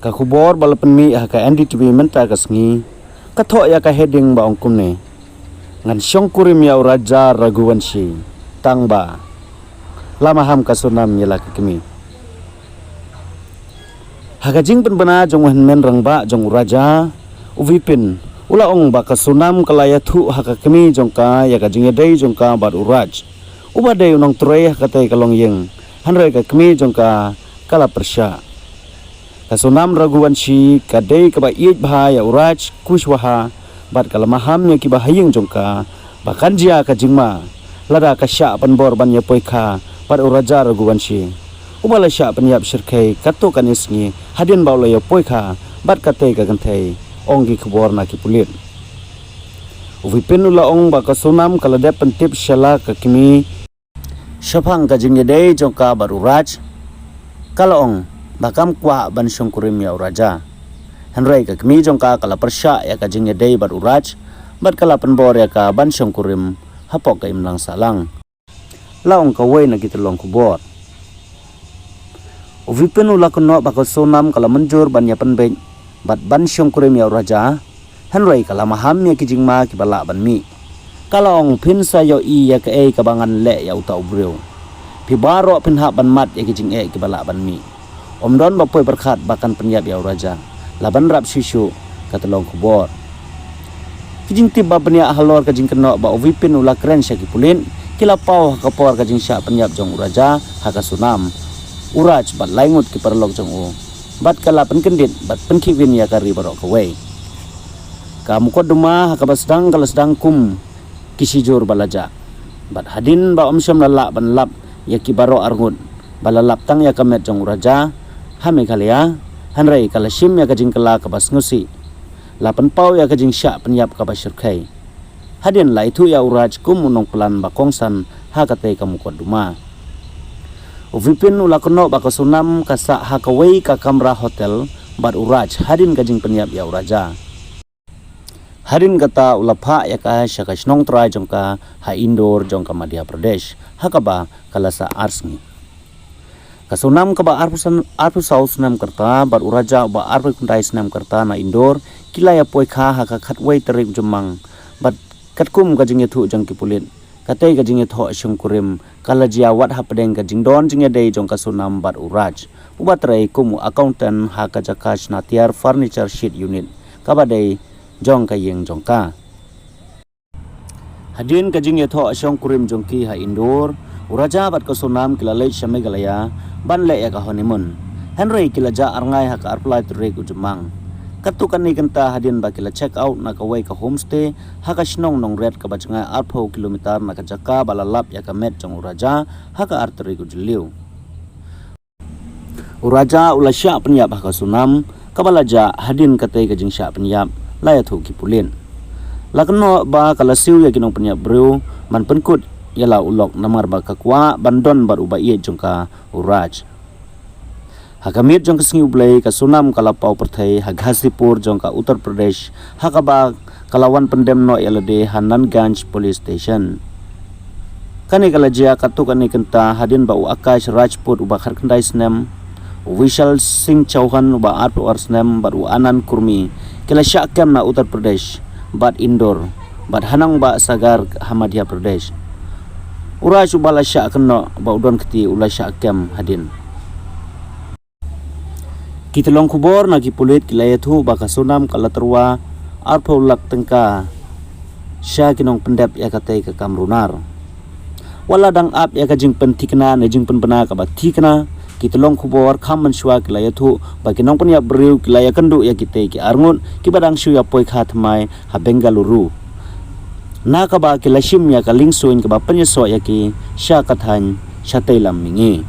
ka khubor balapan mi ha ka NDTV menta ka sngi ka tho ya ka heading ba ongkum ne ngan syong kurim ya Raja Raghuvanshi tang ba lama ham ka sunam yala ka kemi ha ka jing pen bana jong wan men rang ba jong raja uvipin ula ong ba ka sunam kalaya thu ha ka kemi jong ka ya ka jing dei jong ka ba uraj uba dei unong trei ha ka tai kalong yeng hanre ka kemi jong ka kala persya kasunam Raghuvanshi kadai ka ba iet bha ya uraj kushwaha bat kala maham ya ki ba hayeng jongka bakan jia ka jingma lada ka sya panbor ban ya poika pat Raja Raghuvanshi ubala sya panyap sirkai kato kan isngi hadin baula ya poika bat katai ka gantai onggi khbor na ki pulit uvipin ula ong ba kasunam kala de pentip syala ka kimi syapang ka jingye dei jongka bat uraj kala ong bakam kwa ban syongkurim ya uraja hanrai ka kemi jongka kala persya ya ka jingye dei bat uraj bat kala penbor ya ka ban syongkurim hapok ka imlang salang laong ka wei na kitlong kubor uvipin ula kuno bakal sonam kala menjur ban ya penbeng bat ban syongkurim ya uraja hanrai kala maham ya ki jingma ki bala ban mi kala ong pin sa yo i ya ka ka bangan le ya uta ubreu pi baro pin ha ban mat ya ki jing ki bala ban mi Omdon bapoi berkat bahkan penyap ya Raja laban rap sisu katalong kubor kijing tiba penya halor kajing kena ba uvipin ula keren syaki pulin kila pau kapor kajing syak penyap jong Raja haka sunam uraj bat laingut ki perlok jong u bat kala penkendit bat penkiwin ya kari barok kawai kamu ko duma haka basdang kala sedang kum kisijur balaja bat hadin ba omsyam lalak ban lap ya ki barok arngut balalap tang ya kamet jong Raja hame kalia hanrai kala shim ya kajing kala kabas ngusi lapan pau ya kajing syak penyap kabas syirkai hadin la itu ya uraj kum unong pelan bakongsan ha katai kamu koduma uvipin ula kono bakasunam kasa ha kawai ka kamra hotel bat uraj hadin kajing penyap ya uraja hadin kata ulapha ya ka syaka snong trai jongka ha Indore jongka Madhya Pradesh hakaba kala sa arsngi kasunam ka ba arpu saus nam karta bar uraja ba arpu kundai nam karta na Indore kila ya poika ha ka khatwai tarik jumang bat katkum ka jing thu jang ki pulit katai ka jing tho syongkurim kala jia wat ha pedeng ka jing don jing dei jong kasunam bat uraj ubat rai kum accountant ha ka jakash na tiar furniture sheet unit ka ba dei jong ka yeng jong ka hadin ka jing tho syongkurim jong ki ha Indore uraja bat kasunam kila lei syame galaya ban le ya ka honeymoon henry kila ja arngai ha ka apply to reg ujumang katukan ni kenta hadin ba kila check out na ka wai ka homestay ha ka snong nong red ka bachnga arpho kilometer na ka jaka balalap ya ka met jong uraja ha ka arteri ujliu uraja ula sya penyap ha ka sunam ka balaja hadin katai ka jing sya penyap la ya thu ki pulin lakno ba kala siu ya kinong penyap bro man penkut yala ulok namar ba kakwa bandon baru ba iye jongka uraj hakamit jongka singi ublai ka sunam kala pau perthai ha Ghazipur jongka Uttar Pradesh hakaba kalawan pendem no yalade Hananganj police station kani kala jia katu kani kenta hadin ba Akash Rajput uba kharkandai snem Vishal Singh Chauhan uba arpu arsnem baru Anand Kurmi kala syakam na Uttar Pradesh bat Indore bat Hanang ba Sagar Madhya Pradesh uraj ubala syak kena ba udon keti ula syak kem hadin kitlong kubor na kipulit kilaya thu ba kasunam kala terwa arpo lak tengka sya kinong pendep ya katai ka kamrunar wala dang ap ya ka jing pentikna na jing penbena ka ba tikna kitlong kubor khaman shwa kilaya thu ba kinong penya briu kilaya kendu ya kitai ki arngun kibadang syu ya poi khatmai ha Bengaluru na ka ba kilashim ya ka lingsuin ka ba panyaso ya ki sya kathan sya tailam mingi